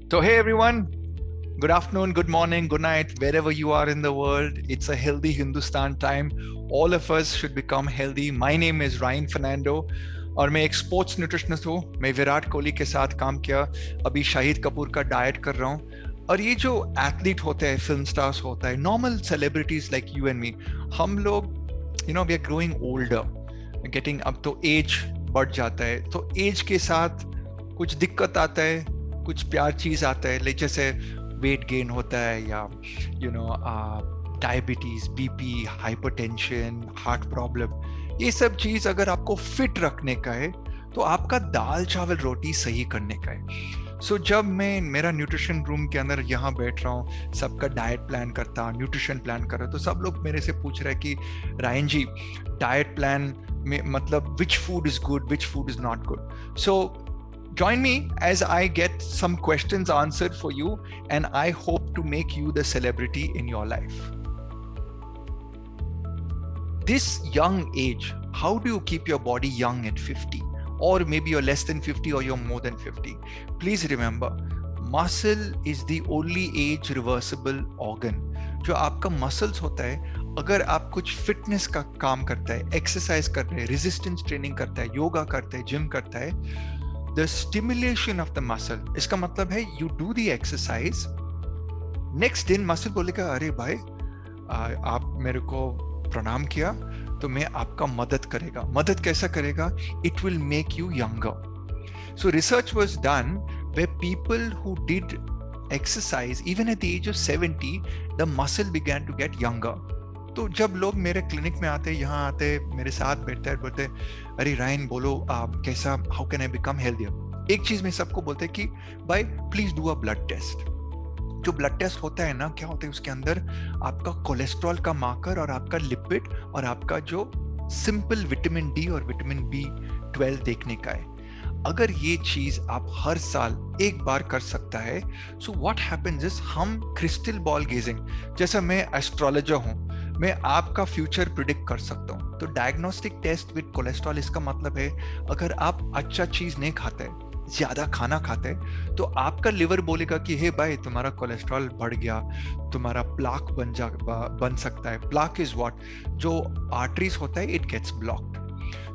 So, hey everyone, good afternoon, good morning, good night, wherever you are in the world. It's a healthy Hindustan time. All of us should become healthy. My name is Ryan Fernando और मैं एक sports nutritionist हूँ. मैं विराट कोहली के साथ काम किया, अभी शाहिद कपूर का डाइट कर रहा हूँ. और ये जो एथलीट होते हैं, फिल्म स्टार्स होता है, normal celebrities like you and me, हम लोग we are growing older, getting अब तो एज बढ़ जाता है. तो एज के साथ कुछ दिक्कत आता है, कुछ प्यार चीज आता है, लाइक जैसे वेट गेन होता है या diabetes, BP, hypertension, heart problem. ये सब चीज अगर आपको फिट रखने का है तो आपका दाल चावल रोटी सही करने का है. सो जब मैं मेरा न्यूट्रिशन रूम के अंदर यहाँ बैठ रहा हूँ, सबका डाइट प्लान करता, न्यूट्रिशन प्लान कर रहा, तो सब लोग मेरे से पूछ रहे हैं कि रायन जी, डाइट प्लान में मतलब which food is good, which food is not good. So join me as I get some questions answered for you, and I hope to make you the celebrity in your life. This young age, how do you keep your body young at 50? Or maybe you're less than 50 or you're more than 50. Please remember, muscle is the only age reversible organ. जो आपका muscles होता है, अगर आप कुछ fitness का काम करता है, एक्सरसाइज करते हैं, रेजिस्टेंस ट्रेनिंग करता है, योगा करता है, जिम करता है, the stimulation of the muscle, इसका मतलब है you do the exercise, next दिन muscle बोलेगा अरे भाई आप मेरे को प्रणाम किया तो मैं आपका मदद करेगा. मदद कैसा करेगा? It will make you younger. So research was done where people who did exercise even at the age of 70, the muscle began to get younger. तो जब लोग मेरे क्लिनिक में आते, यहाँ आते, मेरे साथ बैठते हैं, बोलते अरे रायन बोलो आप कैसा, how can I become healthier. एक चीज मैं सबको बोलते हैं कि भाई please do a blood test. जो ब्लड टेस्ट होता है ना, क्या होता है उसके अंदर आपका कोलेस्ट्रॉल का मार्कर और आपका लिपिड और आपका जो सिंपल विटामिन डी और विटामिन B12 देखने का है. अगर ये चीज आप हर साल एक बार कर सकता है, सो व्हाट हैपेंस इज हम क्रिस्टल बॉल गेजिंग, जैसा मैं एस्ट्रोलॉजर हूँ, मैं आपका फ्यूचर प्रिडिक्ट कर सकता हूँ. तो डायग्नोस्टिक टेस्ट विद कोलेस्ट्रॉल, इसका मतलब है अगर आप अच्छा चीज नहीं खाते हैं, ज्यादा खाना खाते हैं, तो आपका लिवर बोलेगा कि हे भाई तुम्हारा कोलेस्ट्रॉल बढ़ गया, तुम्हारा प्लाक बन सकता है. प्लाक इज व्हाट, जो आर्टरीज होता है it gets blocked.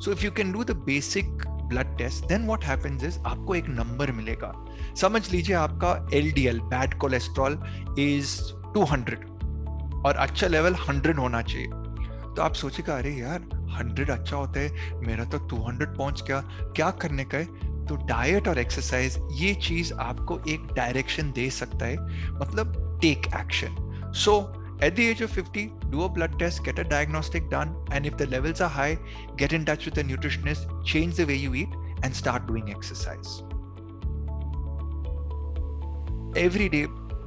So if you can do the basic blood test, then what happens is आपको एक नंबर मिलेगा. समझ लीजिए आपका LDL, बैड कोलेस्ट्रॉल, इज 200 और अच्छा लेवल 100 होना चाहिए. तो आप सोचेगा अरे यार 100 अच्छा होता है, मेरा तो 200 पहुंच गया, क्या करने का है? तो डाइट और एक्सरसाइज ये चीज आपको एक डायरेक्शन दे सकता है, मतलब take action. So at the age of 50, do a blood test, get a diagnostic done, and if the levels are high, get in touch with a nutritionist, change the way you eat, and start doing exercise. Every day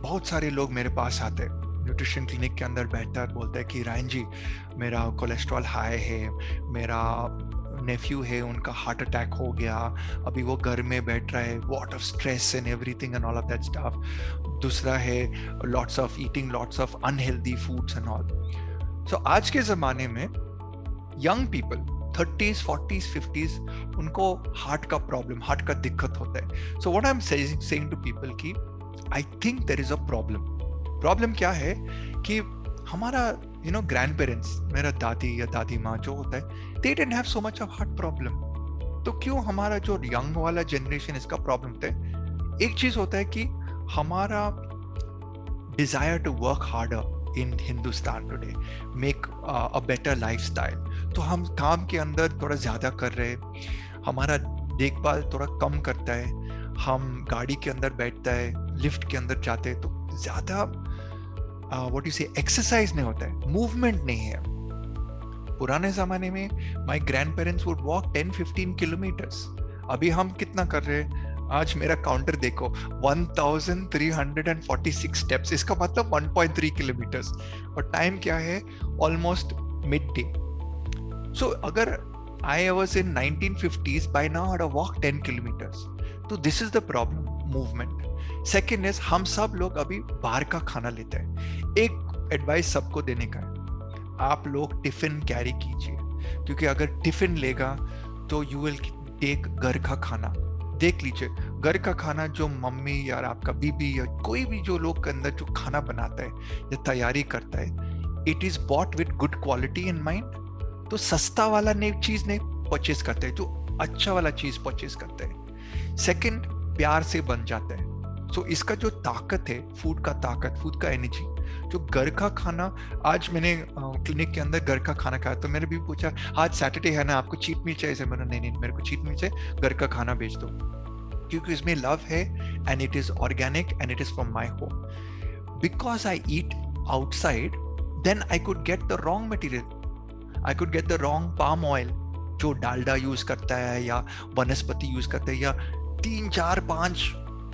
बहुत सारे लोग मेरे पास आते हैं, nutrition clinic के अंदर बैठता है, बोलता है कि रायन जी मेरा कोलेस्ट्रॉल हाई है, मेरा नेफ्यू है उनका हार्ट अटैक हो गया, अभी वो घर में बैठ रहा है, lot of stress and everything and all of that stuff. दूसरा है lots of eating lots of unhealthy foods and all. So आज के जमाने में young people 30s 40s 50s, उनको हार्ट का प्रॉब्लम, हार्ट का दिक्कत होता है. So what I am saying to people कि I think there is a problem. Problem क्या है कि हमारा ग्रैंड पेरेंट्स, मेरा दादी या दादी माँ जो होता है, they didn't have so much of heart problem. तो क्यों हमारा जो यंग वाला जनरेशन इसका प्रॉब्लम होता है? एक चीज होता है कि हमारा desire to work harder in Hindustan today, make a better lifestyle. तो हम काम के अंदर थोड़ा ज्यादा कर रहे हैं, हमारा देखभाल थोड़ा कम करता है, हम गाड़ी के अंदर बैठता है, लिफ्ट के अंदर जाते हैं, तो ज्यादा व्हाट यू से एक्सरसाइज नहीं होता है, मूवमेंट नहीं है. पुराने जमाने में my grand parents would walk 10-15 kilometres. अभी हम कितना कर रहे हैं? आज मेरा काउंटर देखो, 1346 स्टेप्स, इसका मतलब 1.3 किलोमीटर्स, और टाइम क्या है? Almost mid day. सो अगर I was in 1950s, by now I'd have walked 10 kilometers. तो this is the problem, movement. Second is हम सब लोग अभी बाहर का खाना लेते हैं. एक एडवाइस सबको देने का है, आप लोग टिफिन कैरी कीजिए, क्योंकि अगर टिफिन लेगा तो यू विल टेक घर का खाना. देख लीजिए घर का खाना जो मम्मी या आपका बीबी या कोई भी जो लोग के अंदर जो खाना बनाता है या तैयारी करता है, it is bought with good quality in mind. तो सस्ता वाला चीज नहीं परचेज करते हैं, जो अच्छा वाला चीज परचेज करते हैं। सेकंड, प्यार से बन जाता है। सो इसका जो ताकत है, फूड का ताकत, फूड का एनर्जी, जो घर का खाना, आज मैंने क्लिनिक के अंदर घर का खाना खाया तो मैंने भी पूछा आज सैटरडे है ना, आपको चीट मील चाहिए? मैंने नहीं, मेरे को चीट मील चाहिए, घर का खाना भेज दो, क्योंकि इसमें लव है and it is organic and it is from my home. Because I eat outside, then I could get the wrong material. I could get the wrong palm oil, जो डालडा यूज करता है या वनस्पति यूज करता है या 3 4 5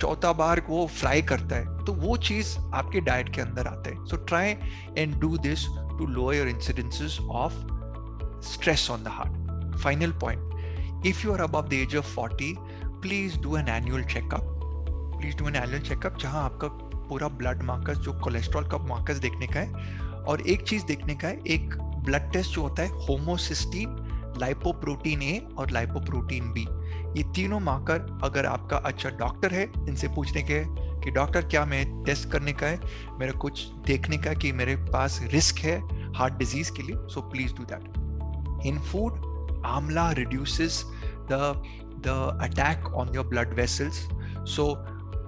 चौथा बार वो फ्राई करता है, तो वो चीज आपके डाइट के अंदर आता है। So try and do this to lower your incidences of stress on the heart. Final point, if you are above the age of 40, please do an annual checkup. Please do an annual checkup जहां आपका पूरा blood markers, जो cholesterol का markers देखने का है, और एक चीज देखने का है, एक ब्लड टेस्ट जो होता है होमोसिस्टीन, लाइपोप्रोटीन ए और लाइपोप्रोटीन बी। ये तीनों मार्कर अगर आपका अच्छा डॉक्टर है, इनसे पूछने के कि डॉक्टर क्या मैं टेस्ट करने का है, मेरा कुछ देखने का कि मेरे पास रिस्क है हार्ट डिजीज के लिए, so please do that. In food, amla reduces the attack on your blood vessels, so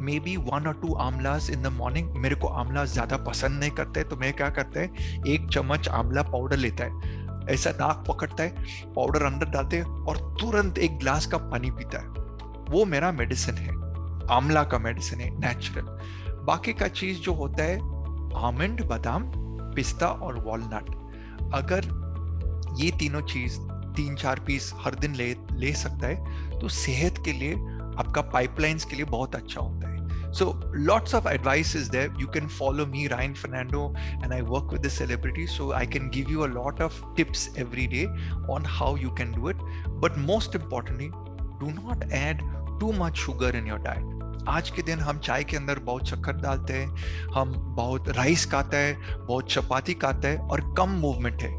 maybe 1 or 2 amlas in the morning. मेरे को आंवला ज्यादा पसंद नहीं करते, तो मैं क्या करता है, 1 चम्मच आंवला पाउडर लेता है, ऐसा नाक पकड़ता है, पाउडर अंदर डालते हैं और तुरंत 1 ग्लास का पानी पीता है। वो मेरा मेडिसिन है, आंवला का मेडिसिन है, नेचुरल। बाकी का चीज जो होता है, आमंड, बादाम, पिस्ता और वॉलनट, अगर ये तीनों चीज 3-4 पीस हर दिन ले सकता है, तो सेहत के लिए, आपका पाइपलाइंस के लिए बहुत अच्छा होता है। So lots of advice is there. You can follow me, Ryan Fernando, and I work with the celebrities, so I can give you a lot of tips every day on how you can do it. But most importantly, do not add too much sugar in your diet. आज के दिन हम चाय के अंदर बहुत शक्कर डालते हैं, हम बहुत राइस खाता है, बहुत चपाती खाता है और कम मूवमेंट है।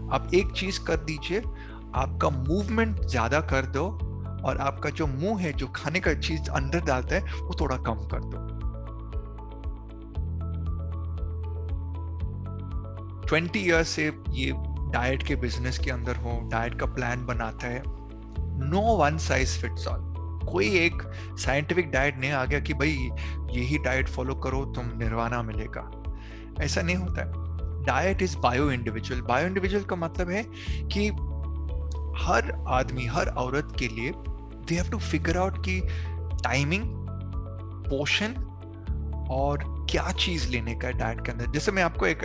आप एक चीज कर दीजिए, आपका मूवमेंट ज्यादा कर दो और आपका जो मुंह है, जो खाने का चीज अंदर डालता है, वो थोड़ा कम कर दो। 20 इयर्स से ये डाइट के बिजनेस के अंदर हो, डाइट का प्लान बनाता है। No one size fits all. कोई एक साइंटिफिक डाइट नहीं आ गया कि भाई यही डाइट फॉलो करो तुम निर्वाणा मिलेगा, ऐसा नहीं होता है। Diet is bio individual. Bio individual का मतलब है कि हर आदमी, हर औरत के लिए they have to figure out कि टाइमिंग, पोर्शन और क्या चीज लेने का है डाइट के अंदर। जैसे मैं आपको एक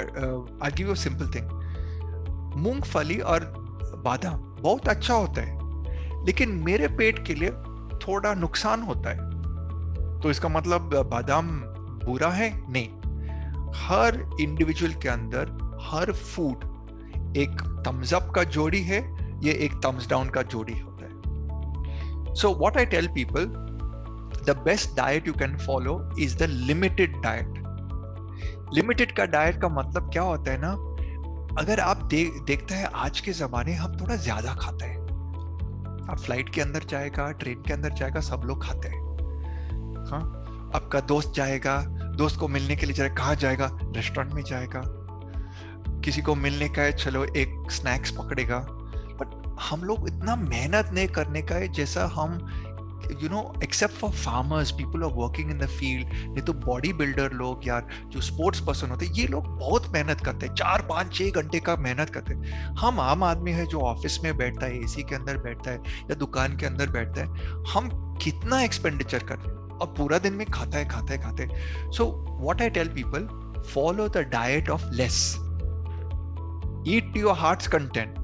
I give you simple thing, मूंगफली और बादाम बहुत अच्छा होता है, लेकिन मेरे पेट के लिए थोड़ा नुकसान होता है, तो इसका मतलब बादाम बुरा है? नहीं। हर इंडिविजुअल के अंदर हर फूड एक थम्स अप का जोड़ी है, ये एक थम्स डाउन का जोड़ी होता है। So what I tell people, the best diet you can follow is the limited diet. Limited का डाइट का मतलब क्या होता है ना, अगर आप देखते हैं आज के जमाने हम थोड़ा ज्यादा खाते हैं। आप फ्लाइट के अंदर जाएगा, ट्रेन के अंदर जाएगा, सब लोग खाते हैं। हाँ, आपका दोस्त जाएगा, दोस्त को मिलने के लिए जाएगा, कहाँ जाएगा? रेस्टोरेंट में जाएगा। किसी को मिलने का है, चलो एक स्नैक्स पकड़ेगा। बट हम लोग इतना मेहनत नहीं करने का है जैसा हम, you know, except for farmers, people are working in the field, नहीं तो बॉडी बिल्डर लोग यार, जो स्पोर्ट्स पर्सन होते हैं, ये लोग बहुत मेहनत करते हैं, 4 5 6 घंटे का मेहनत करते हैं। हम आम आदमी है जो ऑफिस में बैठता है, एसी के अंदर बैठता है या दुकान के अंदर बैठता है, हम कितना एक्सपेंडिचर करते हैं और पूरा दिन में खाता है। So what I tell people, follow the diet of less, eat your heart's content.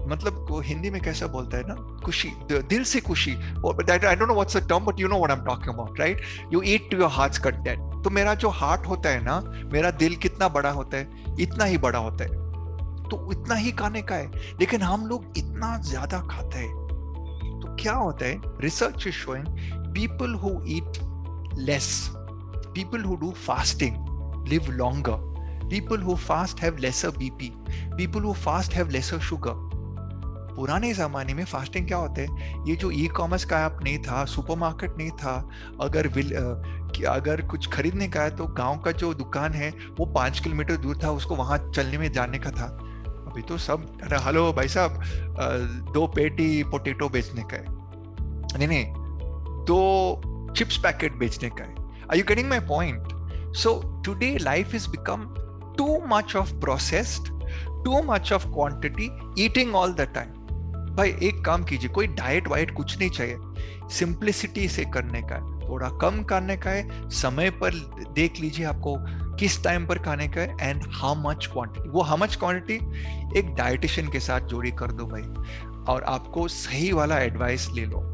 मतलब को हिंदी में कैसा बोलता है ना, खुशी, दिल से खुशी। I don't know what's the term, but you know what I am talking about, right? You eat to your heart's content. तो मेरा जो हार्ट होता है ना, मेरा दिल कितना बड़ा होता है, इतना ही बड़ा होता है, तो इतना ही खाने का है। लेकिन हम लोग इतना ज्यादा खाते हैं, तो क्या होता है, research is showing people who eat less, people who do fasting live longer, people who fast have laser BP, people who fast have laser sugar. पुराने ज़माने में फास्टिंग क्या होता है, ये जो ई कॉमर्स का ऐप नहीं था, सुपरमार्केट नहीं था, अगर कुछ खरीदने का है तो गांव का जो दुकान है वो 5 किलोमीटर दूर था, उसको वहां चलने में जाने का था। अभी तो सब, अरे हेलो भाई साहब, 2 पेटी पोटैटो बेचने का है, नहीं 2 चिप्स पैकेट बेचने का है। Are you getting my point? So today life is become too much of processed, too much of quantity, eating all the time. भाई एक काम कीजिए, कोई डाइट वाइट कुछ नहीं चाहिए, सिंप्लिसिटी से करने का है, थोड़ा कम करने का है, समय पर देख लीजिए आपको किस टाइम पर खाने का है, एंड हाउ मच क्वांटिटी। वो हाउ मच क्वांटिटी एक डाइटिशियन के साथ जोड़ी कर दो भाई, और आपको सही वाला एडवाइस ले लो।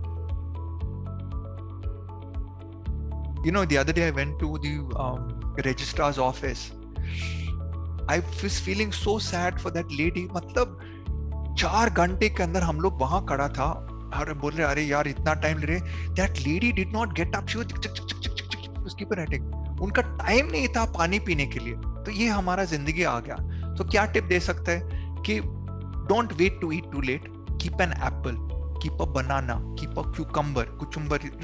You know, the other day I went to the registrar's office. I was feeling so sad for that lady. मतलब 4 घंटे के अंदर हम लोग वहां खड़ा था, और बोल रहे अरे यार इतना टाइम ले रहे। That lady did not get up. She was keep writing. उनका टाइम नहीं था पानी पीने के लिए। तो ये हमारा जिंदगी आ गया। तो क्या टिप दे सकते हैं कि don't wait to eat too late. Keep an apple. Keep a banana, keep a cucumber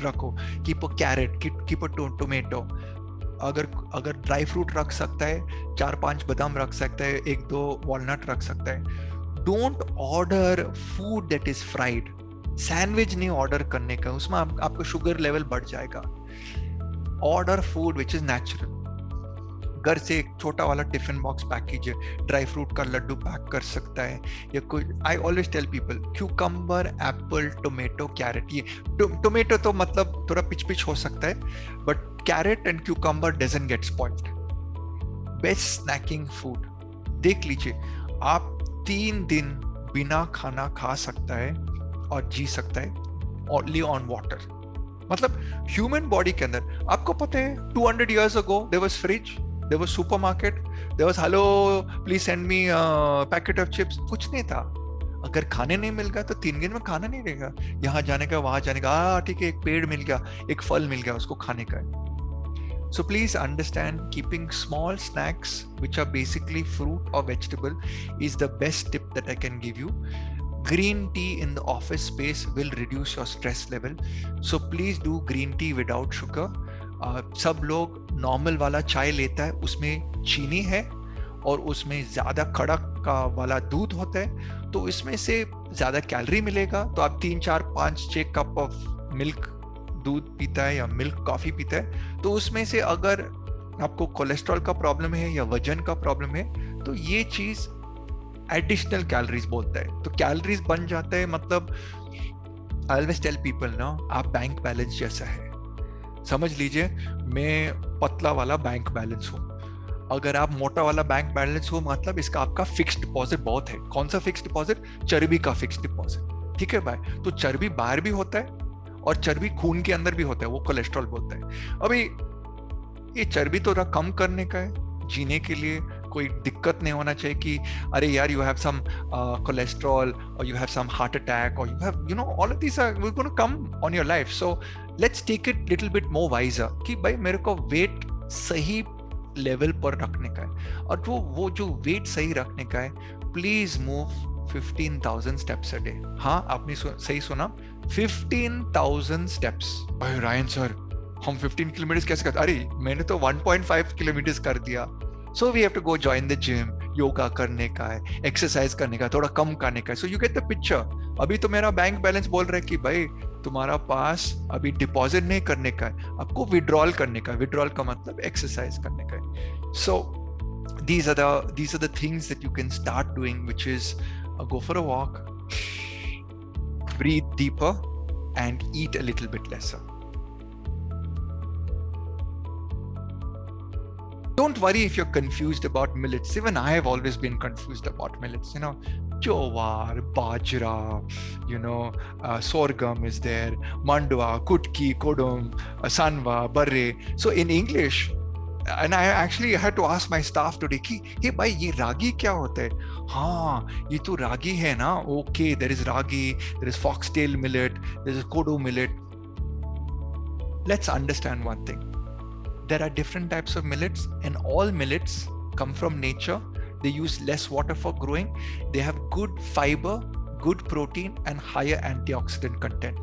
रखो, keep a carrot, keep a tomato. अगर ड्राई फ्रूट रख सकता है, 4-5 बादाम रख सकता है, 1-2 वॉलनट रख सकता है। Don't order food that is fried. Sandwich नहीं ऑर्डर करने का, उसमें आपका शुगर लेवल बढ़ जाएगा। Order food which is natural. घर से एक छोटा वाला टिफिन बॉक्स पैक कीजिए, ड्राई फ्रूट का लड्डू पैक कर सकता है, या कोई, I always tell people cucumber, apple, tomato, carrot. ये टोमेटो तो मतलब थोड़ा पिच हो सकता है, but carrot and cucumber doesn't get spoiled. Best snaking food. देख लीजिए, आप 3 दिन बिना खाना खा सकता है और जी सकता है ओनली ऑन वाटर। मतलब ह्यूमन बॉडी के अंदर, आपको पता है 200 years ago there was fridge, there was supermarket, there was hello please send me a packet of chips। कुछ नहीं था। अगर खाने नहीं मिल गया तो 3 दिन में खाना नहीं रहेगा, यहाँ जाने का वहां जाने का, ठीक है एक पेड़ मिल गया, एक फल मिल गया, उसको खाने का है। So please understand, keeping small snacks which are basically fruit or vegetable is the best tip that I can give you. Green tea in the office space will reduce your stress level, so please do green tea without sugar. सब लोग normal वाला चाय लेता है, उसमें चीनी है और उसमें ज्यादा कड़क का वाला दूध होता है, तो इसमें से ज्यादा कैलोरी मिलेगा। तो आप 3-4-5-6 कप ऑफ मिल्क दूध पीता है या मिल्क कॉफी पीता है, तो उसमें से अगर आपको कोलेस्ट्रॉल का प्रॉब्लम है या वजन का प्रॉब्लम है, तो ये चीज एडिशनल कैलोरीज बोलता है, तो कैलोरीज बन जाता है। मतलब आई ऑलवेज टेल पीपल ना, आप बैंक बैलेंस जैसा है, समझ लीजिए मैं पतला वाला बैंक बैलेंस हूँ, अगर आप मोटा वाला बैंक बैलेंस हो, मतलब इसका आपका फिक्स्ड डिपॉजिट बहुत है। कौन सा फिक्स्ड डिपॉजिट? चर्बी का फिक्स्ड डिपॉजिट, ठीक है भाई। तो चर्बी बाहर भी होता है और चर्बी खून के अंदर भी होता है, वो कोलेस्ट्रॉल बोलता है। अभी ये चर्बी तो कम करने का है, जीने के लिए कोई दिक्कत नहीं होना चाहिए कि अरे यार यू हैव सम कोलेस्ट्रॉल और you have some heart attack और you have you know all of this are gonna come on your life. So let's take it little bit more wiser कि भाई मेरे को वेट सही level पर रखने का है, और वो जो वेट सही रखने का है, please move 15,000 steps a day. हाँ आपने सही सुना, 15,000 स्टेप्स। भाई रायन सर हम 15 किलोमीटर कैसे करते? अरे मैंने तो 1.5 किलोमीटर कर दिया। So we have to go join the gym, yoga करने का है, एक्सरसाइज करने का, थोड़ा कम करने का है। So you get the picture. अभी तो मेरा बैंक बैलेंस बोल रहा है कि भाई तुम्हारा पास अभी डिपॉजिट नहीं करने का है, आपको विड्रॉल करने का है। विड्रॉल का मतलब एक्सरसाइज करने का है। सो these are the things that you can start doing, which is go for a walk, breathe deeper and eat a little bit lesser. Don't worry if you're confused about millets. Even I have always been confused about millets. You know, jowar, bajra, you know, sorghum is there, mandwa, kutki, kodum, sanwa, barre. So in English, and I actually had to ask my staff today कि हे भाई ये रागी क्या होता है? हाँ ये तो रागी है ना? Okay, there is ragi, there is foxtail millet, there is kodo millet. Let's understand one thing. There are different types of millets, and all millets come from nature. They use less water for growing. They have good fiber, good protein and higher antioxidant content.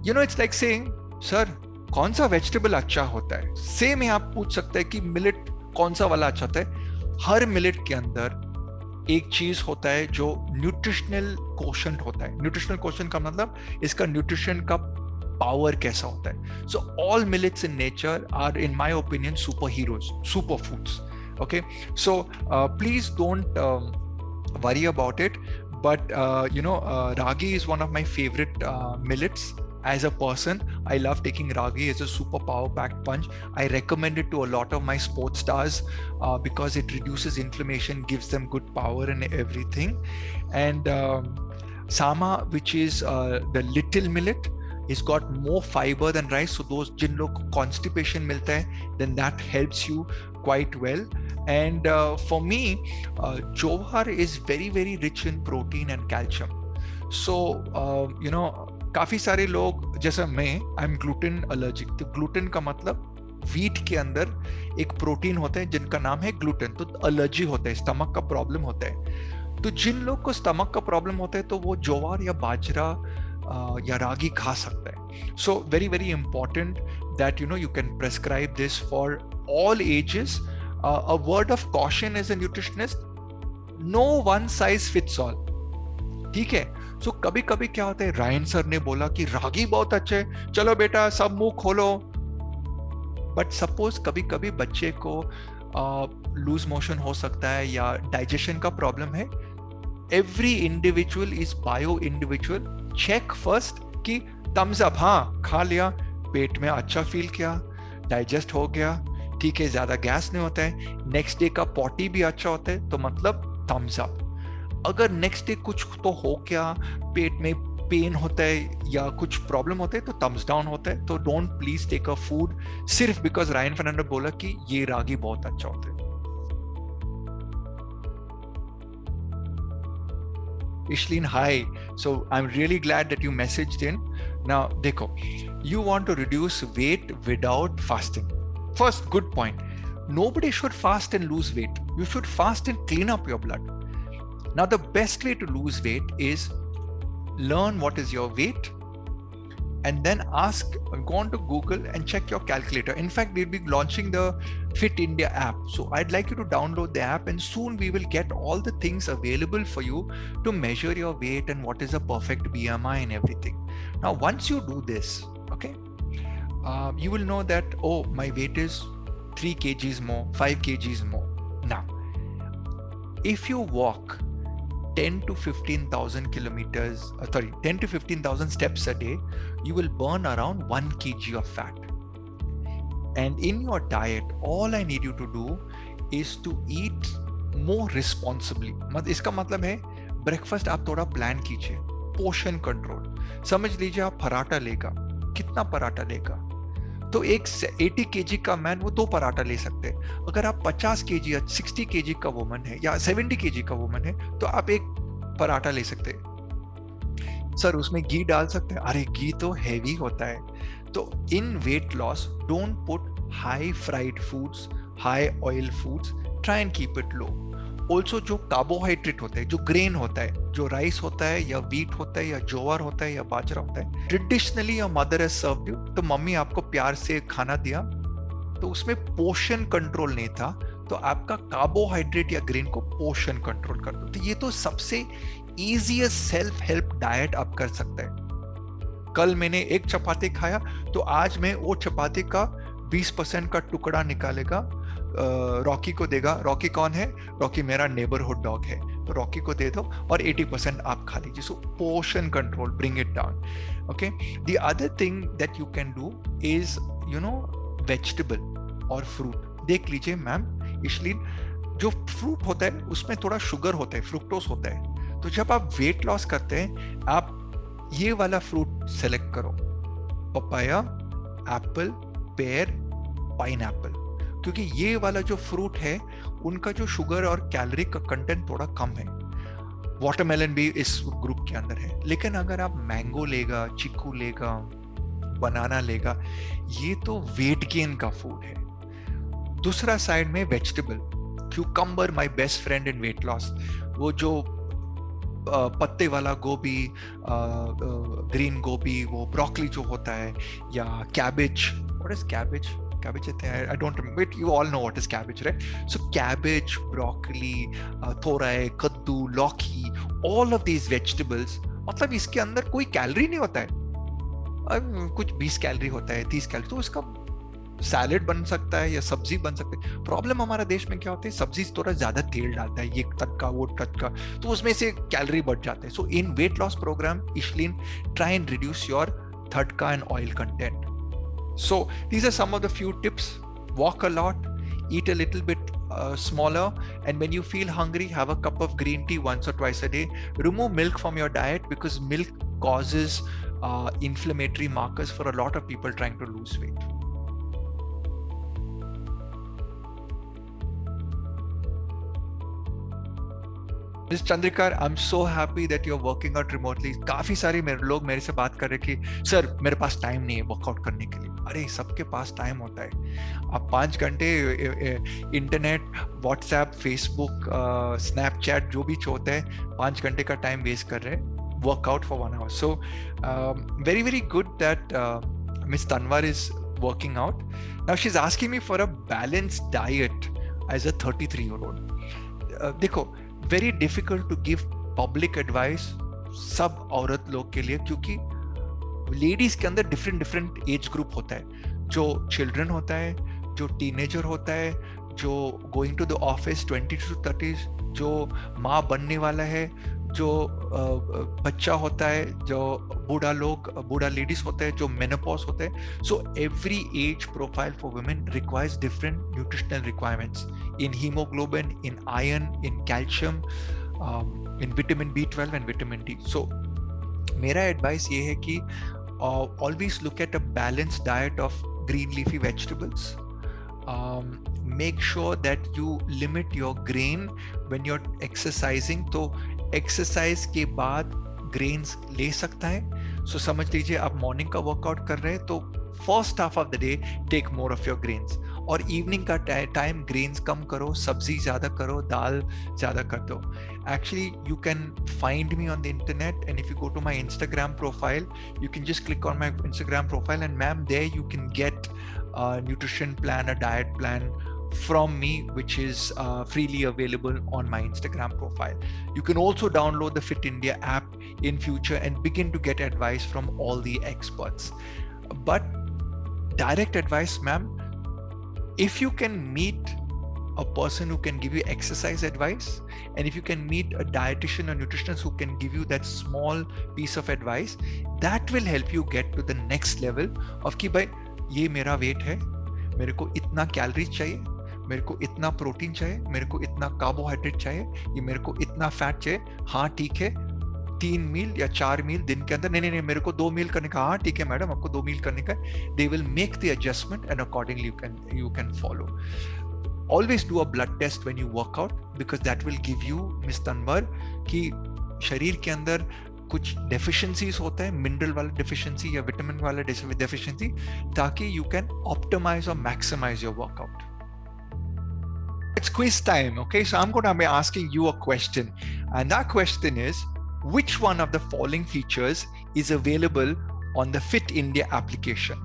You know, it's like saying, sir, कौन सा vegetable अच्छा होता है? Same ही आप पूछ सकते हैं कि मिलेट कौन सा वाला अच्छा होता है. हर मिलेट के अंदर एक चीज होता है जो न्यूट्रिशनल कोशेंट होता है. न्यूट्रिशनल कोशेंट का मतलब इसका न्यूट्रिशन का पावर कैसा होता है. So all millets in nature are in my opinion superheroes, super foods. Okay, so please don't worry about it, but ragi is one of my favorite millets. As a person, I love taking ragi as a super power packed punch. I recommend it to a lot of my sports stars because it reduces inflammation, gives them good power and everything. And sama, which is the little millet, it's got more fiber than rice, so those jin log constipation milta hai, then that helps you quite well. And for me, jowar is very very rich in protein and calcium. So काफी सारे लोग जैसा मैं, I am gluten allergic. तो gluten का मतलब wheat के अंदर एक प्रोटीन होता है जिनका नाम है ग्लूटेन, तो एलर्जी होता है, स्टमक का प्रॉब्लम होता है. तो जिन लोग को स्टमक का प्रॉब्लम होता है तो वो ज्वार या बाजरा या रागी खा सकता है. So very very important that you can prescribe this for all ages. A word of caution as a nutritionist, no one size fits all. ठीक है. सो कभी कभी क्या होता है, रायन सर ने बोला कि रागी बहुत अच्छा है, चलो बेटा सब मुंह खोलो. बट सपोज कभी कभी बच्चे को लूज मोशन हो सकता है या डाइजेशन का प्रॉब्लम है. Every individual is bio individual. Check first कि थम्स अप, हाँ खा लिया, पेट में अच्छा फील किया, डाइजेस्ट हो गया, ठीक है, ज्यादा गैस नहीं होता है, नेक्स्ट डे का पॉटी भी अच्छा होता है, तो मतलब थम्स अप. अगर नेक्स्ट डे कुछ तो हो गया, पेट में पेन होता है या कुछ प्रॉब्लम होता है, तो थम्स डाउन होता है. तो don't please take a food सिर्फ बिकॉज रायन फर्नांडो बोला कि ये रागी बहुत अच्छा होता है. Ishleen, hi. So I'm really glad that you messaged in. Now, dekho, you want to reduce weight without fasting. First, good point. Nobody should fast and lose weight. You should fast and clean up your blood. Now, the best way to lose weight is learn what is your weight and then go on to Google and check your calculator. In fact, we'll be launching the Fit India app. So I'd like you to download the app, and soon we will get all the things available for you to measure your weight and what is a perfect BMI and everything. Now, once you do this, okay, you will know that, oh, my weight is 3 kgs more, 5 kgs more. Now, if you walk 10 to 15,000 kilometers, 10 to 15,000 steps a day, you will burn around 1 kg of fat. And in your diet, all I need you to do is to eat more responsibly. इसका मतलब है breakfast आप थोड़ा plan कीजिए, portion control. समझ लीजिए आप पराठा लेगा, कितना पराठा लेगा? तो एक 80 kg का मैन वो 2 पराठा ले सकते हैं. अगर आप 50 kg या 60 kg का वुमन है या 70 kg का वुमन है, तो आप एक पराठा ले सकते हैं. सर उसमें घी डाल सकते हैं? अरे घी तो हेवी होता है. तो in weight loss, don't put high fried foods, high oil foods, try and keep it low. Also जो कार्बोहाइड्रेट होता है, जो ग्रेन होता है, जो राइस होता है या व्हीट होता है या ज्वार होता है या बाजरा होता है, traditionally your mother has served you, तो मम्मी आपको प्यार से खाना दिया, तो उसमें पोर्शन कंट्रोल नहीं था, तो आपका कार्बोहाइड्रेट या ग्रेन को पोर्शन कंट्रोल कर दो. तो ये तो सबसे इजीएस्ट सेल्फ हेल्प डाइट आप कर सकते हैं. कल मैंने एक चपाती खाया, तो आज मैं वो चपाती का 20% का टुकड़ा निकालेगा, रॉकी को देगा. रॉकी कौन है? रॉकी मेरा नेबरहुड डॉग है, तो रॉकी को दे दो और 80% आप खा लीजिए. So portion control, bring it down. Okay, the other thing that you can do is vegetable और फ्रूट. देख लीजिए मैम इशलीन, जो फ्रूट होता है उसमें थोड़ा शुगर होता है, फ्रुक्टोज होता है. तो जब आप वेट लॉस करते हैं, आप ये वाला फ्रूट सेलेक्ट करो, पपाया, एप्पल, पेयर, पाइनएप्पल, क्योंकि ये वाला जो फ्रूट है उनका जो शुगर और कैलोरी का कंटेंट थोड़ा कम है. वाटरमेलन भी इस ग्रुप के अंदर है. लेकिन अगर आप मैंगो लेगा, चीकू लेगा, बनाना लेगा, ये तो वेट गेन का फूड है. दूसरा साइड में vegetable, cucumber my best friend in weight loss. वो जो पत्ते वाला गोभी, ग्रीन गोभी, वो ब्रोकली जो होता है, या cabbage. What is cabbage? Cabbage, I don't remember it. You all know what is cabbage, right? So cabbage, broccoli, thorai, kaddu, लौकी, all of these vegetables, मतलब इसके अंदर कोई कैलोरी नहीं होता है, कुछ 20 कैलोरी होता है, 30 कैलोरी, तो इसका सैलेड बन सकता है या सब्जी बन सकती है. प्रॉब्लम हमारा देश में क्या होता है, सब्जी थोड़ा ज्यादा तेल डालता है, ये तड़का वो तड़का, तो उसमें से कैलोरी बढ़ जाते हैं. So in weight loss program Ishleen, try and reduce your tadka and oil content. So these are some of the few tips. Walk a lot, eat a little bit smaller, and when you feel hungry, have a cup of green tea once or twice a day. Remove milk from your diet because milk causes inflammatory markers for a lot of people trying to lose weight. Ms. Chandrika, I'm so happy that you're working out remotely. काफी सारे लोग मेरे से बात कर रहे कि sir मेरे पास टाइम नहीं है वर्कआउट करने के लिए. अरे सबके पास टाइम होता है. आप 5 घंटे इंटरनेट, व्हाट्सएप, फेसबुक, स्नैपचैट जो भी होता है, 5 घंटे का टाइम वेस्ट कर रहे हैं. Workout for 1 hour. So very, very good that Ms. Tanwar is working out. Now she's asking me for a balanced diet as a 33-year-old. देखो, very difficult to give public advice सब औरत लोग के लिए, क्योंकि लेडीज के अंदर different age group होता है. जो चिल्ड्रन होता है, जो टीनेजर होता है, जो going to the office 20 to 30, जो माँ बनने वाला है, जो बच्चा होता है, जो बूढ़ा लेडीज होता है, जो मेनोपॉज होता है. So every age profile for women requires different nutritional requirements in hemoglobin, in iron, in calcium, in vitamin B12 and vitamin D. So मेरा advice ये है कि always look at a balanced diet of green leafy vegetables. Make sure that you limit your grain when you're exercising. तो exercise के बाद grains ले सकता है. So समझ लीजिए आप morning का workout कर रहे हैं, तो first half of the day take more of your grains. और इवनिंग का टाइम ग्रेन्स कम करो, सब्जी ज्यादा करो, दाल ज्यादा कर दो. Actually, you can find me on the internet, and if you go to my Instagram profile, you can just click on my Instagram profile, and ma'am, there you can get a nutrition plan, a diet plan from me, which is freely available on my Instagram profile. You can also download the Fit India app in future and begin to get advice from all the experts. But direct advice, ma'am, if you can meet a person who can give you exercise advice, and if you can meet a dietitian or nutritionist who can give you that small piece of advice, that will help you get to the next level of कि भाई ये मेरा weight है, मेरे को इतना calories चाहिए, मेरे को इतना प्रोटीन चाहिए, मेरे को इतना कार्बोहाइड्रेट चाहिए, ये मेरे को इतना फैट चाहिए. हाँ ठीक है, 3 मील या 4 मील दिन के अंदर, नहीं मेरे को 2 मील करने का. हाँ ठीक है मैडम, आपको 2 मील करने का. They will make the adjustment and accordingly you can follow. Always do a blood test when you work out, because that will give you, Miss Tanwar, कि शरीर के अंदर कुछ deficiencies होता है, mineral वाला deficiency या vitamin वाला deficiency, ताकि you can optimize or maximize your workout. It's quiz time, okay? So I'm going to be asking you a question, and that question is, which one of the following features is available on the Fit India application?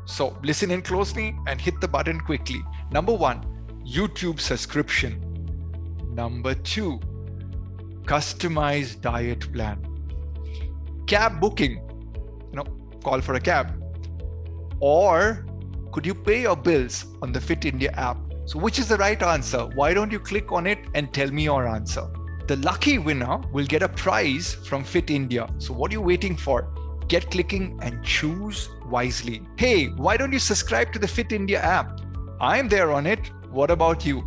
So listen in closely and hit the button quickly. Number 1, YouTube subscription. Number 2, customized diet plan. Cab booking, call for a cab. Or could you pay your bills on the Fit India app? So which is the right answer? Why don't you click on it and tell me your answer? The lucky winner will get a prize from Fit India. So what are you waiting for? Get clicking and choose wisely. Hey, why don't you subscribe to the Fit India app? I'm there on it. What about you?